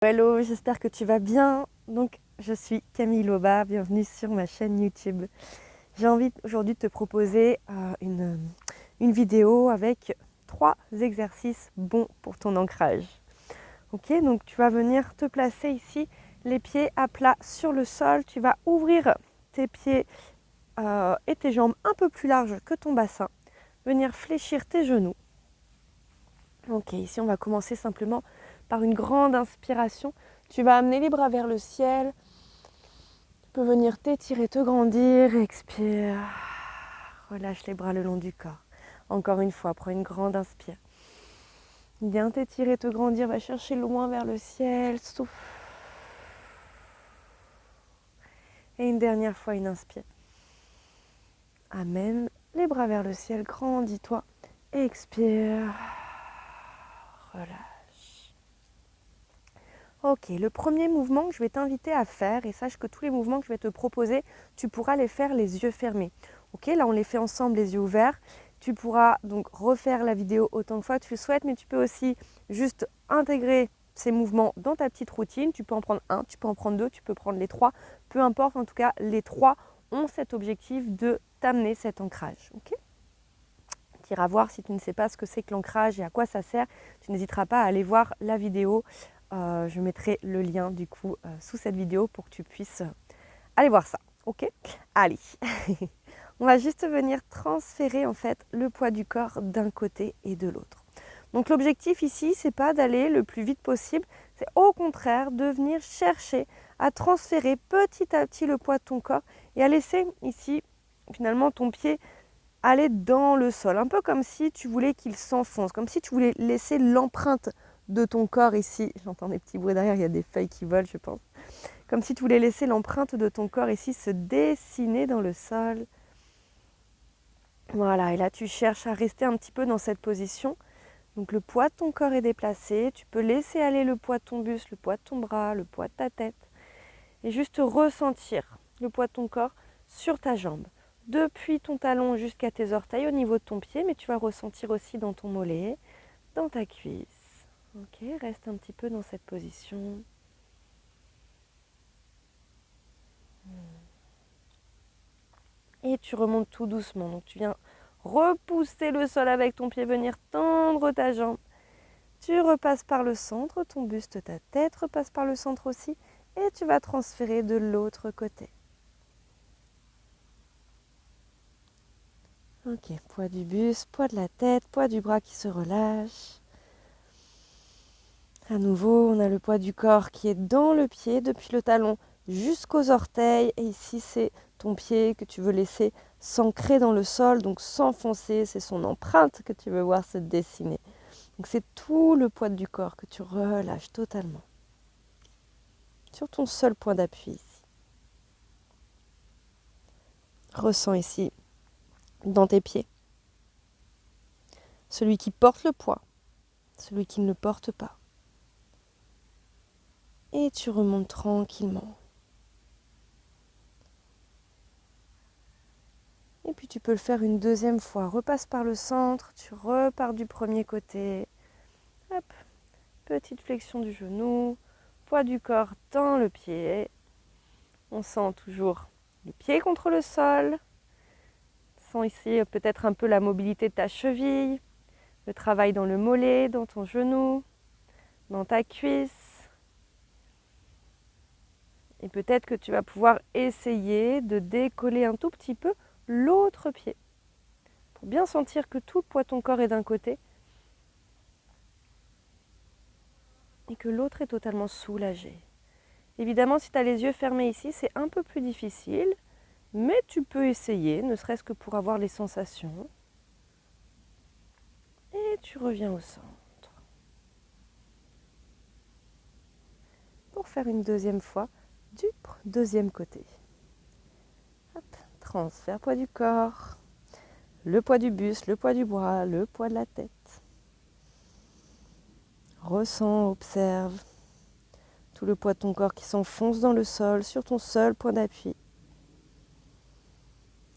Hello, j'espère que tu vas bien. Donc, je suis Camille Loba, bienvenue sur ma chaîne YouTube. J'ai envie aujourd'hui de te proposer une vidéo avec 3 exercices bons pour ton ancrage. Ok, donc tu vas venir te placer ici, les pieds à plat sur le sol. Tu vas ouvrir tes pieds et tes jambes un peu plus larges que ton bassin. Venir fléchir tes genoux. Ok, ici on va commencer simplement par une grande inspiration. Tu vas amener les bras vers le ciel. Tu peux venir t'étirer, te grandir. Expire. Relâche les bras le long du corps. Encore une fois, prends une grande inspire. Viens t'étirer, te grandir. Va chercher loin vers le ciel. Souffle. Et une dernière fois, une inspire. Amène les bras vers le ciel. Grandis-toi. Expire. Relâche. Ok, le premier mouvement que je vais t'inviter à faire, et sache que tous les mouvements que je vais te proposer, tu pourras les faire les yeux fermés. Ok, là on les fait ensemble les yeux ouverts. Tu pourras donc refaire la vidéo autant de fois que tu le souhaites, mais tu peux aussi juste intégrer ces mouvements dans ta petite routine. Tu peux en prendre un, tu peux en prendre deux, tu peux prendre les trois. Peu importe, en tout cas, les trois ont cet objectif de t'amener cet ancrage. Ok ? Tu iras voir si tu ne sais pas ce que c'est que l'ancrage et à quoi ça sert. Tu n'hésiteras pas à aller voir la vidéo. Je mettrai le lien du coup sous cette vidéo pour que tu puisses aller voir ça. Ok ? Allez, on va juste venir transférer en fait le poids du corps d'un côté et de l'autre. Donc l'objectif ici, c'est pas d'aller le plus vite possible, c'est au contraire de venir chercher à transférer petit à petit le poids de ton corps et à laisser ici finalement ton pied aller dans le sol, un peu comme si tu voulais qu'il s'enfonce, comme si tu voulais laisser l'empreinte de ton corps ici. J'entends des petits bruits derrière, il y a des feuilles qui volent, je pense. Comme si tu voulais laisser l'empreinte de ton corps ici se dessiner dans le sol. Voilà, et là tu cherches à rester un petit peu dans cette position. Donc le poids de ton corps est déplacé, tu peux laisser aller le poids de ton buste, le poids de ton bras, le poids de ta tête. Et juste ressentir le poids de ton corps sur ta jambe. Depuis ton talon jusqu'à tes orteils au niveau de ton pied, mais tu vas ressentir aussi dans ton mollet, dans ta cuisse. Ok, reste un petit peu dans cette position. Et tu remontes tout doucement. Donc tu viens repousser le sol avec ton pied, venir tendre ta jambe. Tu repasses par le centre, ton buste, ta tête repasse par le centre aussi. Et tu vas transférer de l'autre côté. Ok, poids du buste, poids de la tête, poids du bras qui se relâche. À nouveau, on a le poids du corps qui est dans le pied, depuis le talon jusqu'aux orteils. Et ici, c'est ton pied que tu veux laisser s'ancrer dans le sol, donc s'enfoncer. C'est son empreinte que tu veux voir se dessiner. Donc c'est tout le poids du corps que tu relâches totalement. Sur ton seul point d'appui ici. Ressens ici, dans tes pieds, celui qui porte le poids, celui qui ne le porte pas. Et tu remontes tranquillement. Et puis tu peux le faire une deuxième fois. Repasse par le centre, tu repars du premier côté. Hop, petite flexion du genou, poids du corps dans le pied. On sent toujours les pieds contre le sol. On sent ici peut-être un peu la mobilité de ta cheville, le travail dans le mollet, dans ton genou, dans ta cuisse. Et peut-être que tu vas pouvoir essayer de décoller un tout petit peu l'autre pied pour bien sentir que tout le poids de ton corps est d'un côté et que l'autre est totalement soulagé. Évidemment, si tu as les yeux fermés ici, c'est un peu plus difficile, mais tu peux essayer, ne serait-ce que pour avoir les sensations. Et tu reviens au centre. Pour faire une deuxième fois du deuxième côté. Hop, transfert poids du corps, le poids du buste, le poids du bras, le poids de la tête. Ressens, observe tout le poids de ton corps qui s'enfonce dans le sol sur ton seul point d'appui.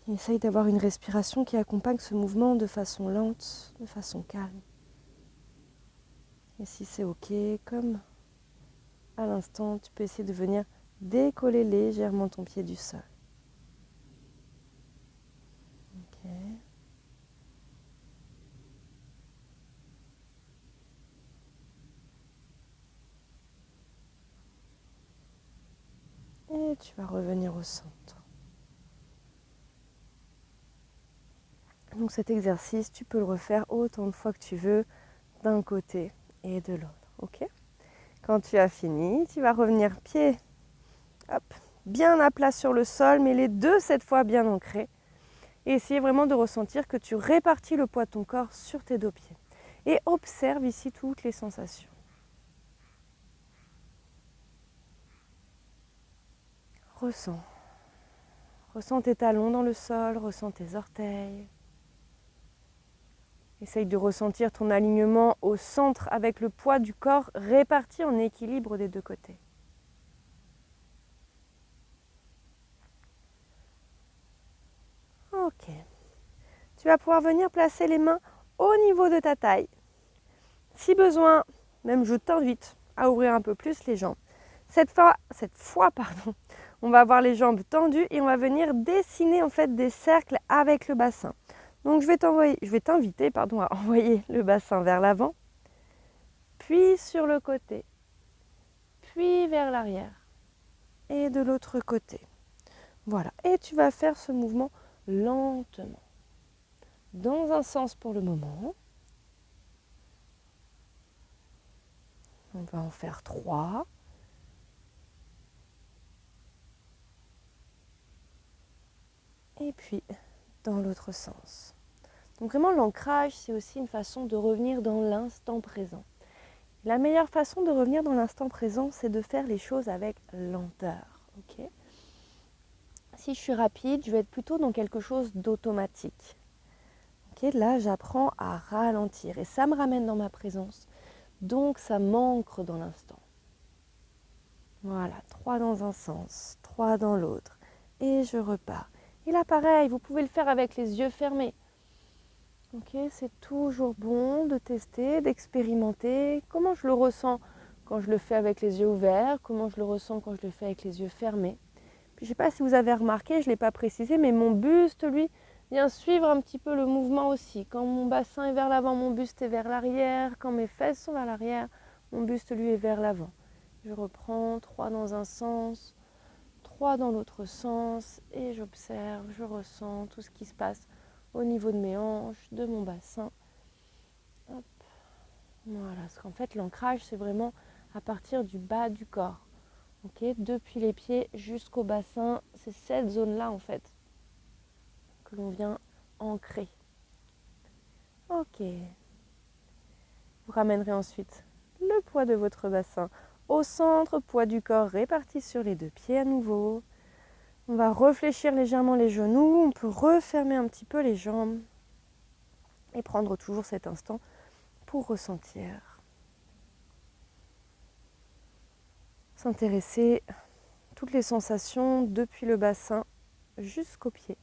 Essaye d'avoir une respiration qui accompagne ce mouvement de façon lente, de façon calme. Et si c'est ok, comme À l'instant, tu peux essayer de venir décoller légèrement ton pied du sol. Ok. Et tu vas revenir au centre. Donc cet exercice, tu peux le refaire autant de fois que tu veux, d'un côté et de l'autre. Ok ? Quand tu as fini, tu vas revenir pied hop, bien à plat sur le sol, mais les deux cette fois bien ancrés. Et essayer vraiment de ressentir que tu répartis le poids de ton corps sur tes deux pieds. Et observe ici toutes les sensations. Ressens. Ressens tes talons dans le sol, ressens tes orteils. Essaye de ressentir ton alignement au centre avec le poids du corps réparti en équilibre des deux côtés. Ok. Tu vas pouvoir venir placer les mains au niveau de ta taille. Si besoin, même je t'invite à ouvrir un peu plus les jambes. Cette fois, on va avoir les jambes tendues et on va venir dessiner en fait des cercles avec le bassin. Donc je vais t'inviter à envoyer le bassin vers l'avant, puis sur le côté, puis vers l'arrière et de l'autre côté. Voilà, et tu vas faire ce mouvement lentement. Dans un sens pour le moment. On va en faire 3. Et puis dans l'autre sens. Donc vraiment l'ancrage, c'est aussi une façon de revenir dans l'instant présent. La meilleure façon de revenir dans l'instant présent, c'est de faire les choses avec lenteur. Okay ? Si je suis rapide, je vais être plutôt dans quelque chose d'automatique. Okay ? Là, j'apprends à ralentir et ça me ramène dans ma présence. Donc ça m'ancre dans l'instant. Voilà, 3 dans un sens, 3 dans l'autre. Et je repars. Et là, pareil, vous pouvez le faire avec les yeux fermés. Ok, c'est toujours bon de tester, d'expérimenter. Comment je le ressens quand je le fais avec les yeux ouverts, comment je le ressens quand je le fais avec les yeux fermés. Puis je ne sais pas si vous avez remarqué, je ne l'ai pas précisé, mais mon buste, lui, vient suivre un petit peu le mouvement aussi. Quand mon bassin est vers l'avant, mon buste est vers l'arrière. Quand mes fesses sont vers l'arrière, mon buste, lui, est vers l'avant. Je reprends 3 dans un sens, 3 dans l'autre sens et j'observe, je ressens tout ce qui se passe au niveau de mes hanches, de mon bassin. Hop. Voilà, parce qu'en fait l'ancrage c'est vraiment à partir du bas du corps. Okay, depuis les pieds jusqu'au bassin, c'est cette zone-là en fait que l'on vient ancrer. Ok. Vous ramènerez ensuite le poids de votre bassin au centre, poids du corps réparti sur les deux pieds à nouveau. On va réfléchir légèrement les genoux, on peut refermer un petit peu les jambes et prendre toujours cet instant pour ressentir. S'intéresser à toutes les sensations depuis le bassin jusqu'aux pieds.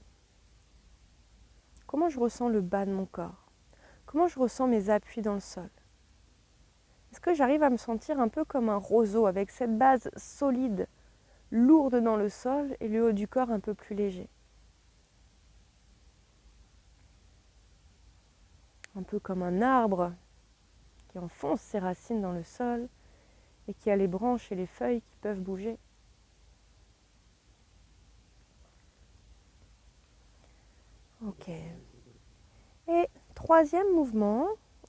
Comment je ressens le bas de mon corps? Comment je ressens mes appuis dans le sol? Est-ce que j'arrive à me sentir un peu comme un roseau avec cette base solide, lourde dans le sol et le haut du corps un peu plus léger? Un peu comme un arbre qui enfonce ses racines dans le sol et qui a les branches et les feuilles qui peuvent bouger. Ok. Et troisième mouvement,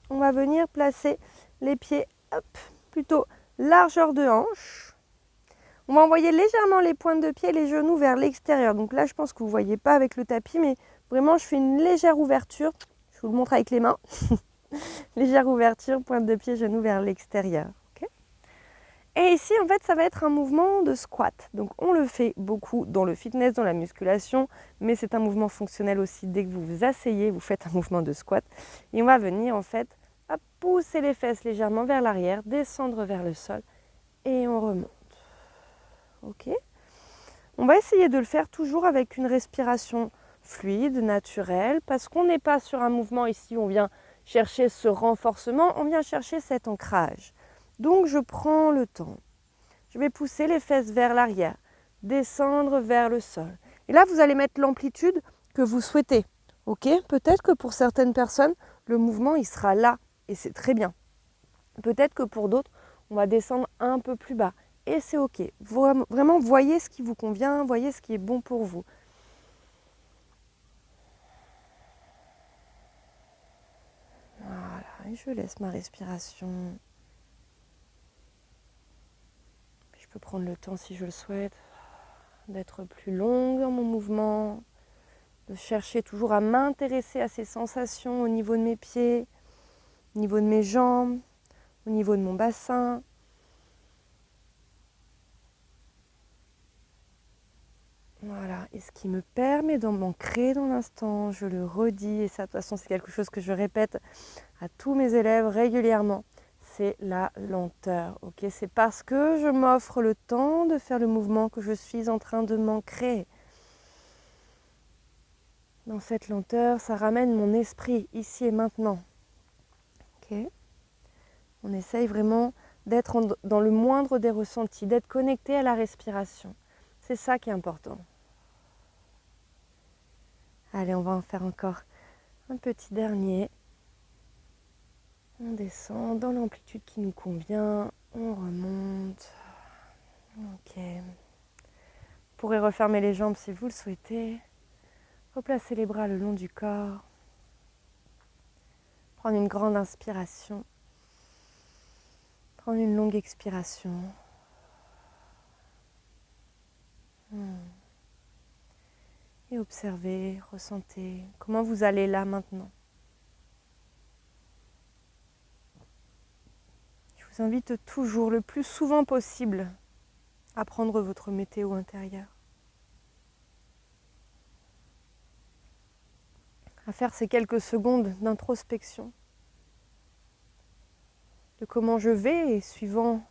on va venir placer les pieds plutôt largeur de hanche. On va envoyer légèrement les pointes de pied, les genoux vers l'extérieur. Donc là, je pense que vous ne voyez pas avec le tapis, mais vraiment, je fais une légère ouverture. Je vous le montre avec les mains. Légère ouverture, pointe de pied, genoux vers l'extérieur. Okay. Et ici, en fait, ça va être un mouvement de squat. Donc, on le fait beaucoup dans le fitness, dans la musculation, mais c'est un mouvement fonctionnel aussi. Dès que vous vous asseyez, vous faites un mouvement de squat. Et on va venir, en fait, à pousser les fesses légèrement vers l'arrière, descendre vers le sol et on remonte. Ok. On va essayer de le faire toujours avec une respiration fluide, naturelle, parce qu'on n'est pas sur un mouvement ici où on vient chercher ce renforcement, on vient chercher cet ancrage. Donc je prends le temps Je vais pousser les fesses vers l'arrière, descendre vers le sol. Et là, vous allez mettre l'amplitude que vous souhaitez. Ok ? Peut-être que pour certaines personnes, le mouvement, il sera là. Et c'est très bien. Peut-être que pour d'autres, on va descendre un peu plus bas. Et c'est ok. Vraiment, voyez ce qui vous convient, voyez ce qui est bon pour vous. Voilà, et je laisse ma respiration. Je peux prendre le temps, si je le souhaite, d'être plus longue dans mon mouvement, de chercher toujours à m'intéresser à ces sensations au niveau de mes pieds, au niveau de mes jambes, au niveau de mon bassin. Voilà, et ce qui me permet de m'ancrer dans l'instant, je le redis, et ça de toute façon c'est quelque chose que je répète à tous mes élèves régulièrement, c'est la lenteur. Okay, c'est parce que je m'offre le temps de faire le mouvement que je suis en train de m'ancrer. Dans cette lenteur, ça ramène mon esprit ici et maintenant. Okay, on essaye vraiment d'être dans le moindre des ressentis, d'être connecté à la respiration. C'est ça qui est important. Allez, on va en faire encore un petit dernier. On descend dans l'amplitude qui nous convient. On remonte. Ok. Vous pourrez refermer les jambes si vous le souhaitez. Replacer les bras le long du corps. Prendre une grande inspiration. Prendre une longue expiration. Et observez, ressentez comment vous allez là maintenant. Je vous invite toujours, le plus souvent possible, à prendre votre météo intérieure. À faire ces quelques secondes d'introspection de comment je vais et suivant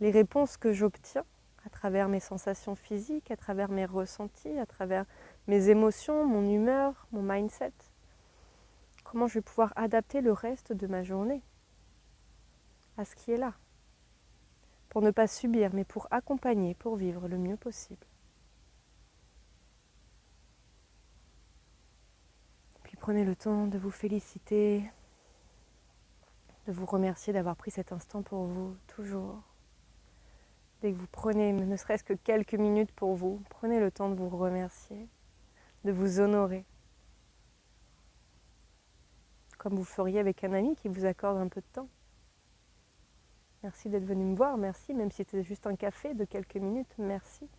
les réponses que j'obtiens à travers mes sensations physiques, à travers mes ressentis, à travers mes émotions, mon humeur, mon mindset. Comment je vais pouvoir adapter le reste de ma journée à ce qui est là. Pour ne pas subir, mais pour accompagner, pour vivre le mieux possible. Puis prenez le temps de vous féliciter, de vous remercier d'avoir pris cet instant pour vous, toujours. Dès que vous prenez ne serait-ce que quelques minutes pour vous, prenez le temps de vous remercier, de vous honorer. Comme vous feriez avec un ami qui vous accorde un peu de temps. Merci d'être venu me voir, merci, même si c'était juste un café de quelques minutes, merci.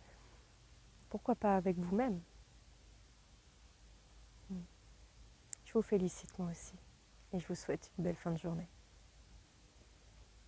Pourquoi pas avec vous-même ? Je vous félicite moi aussi et je vous souhaite une belle fin de journée.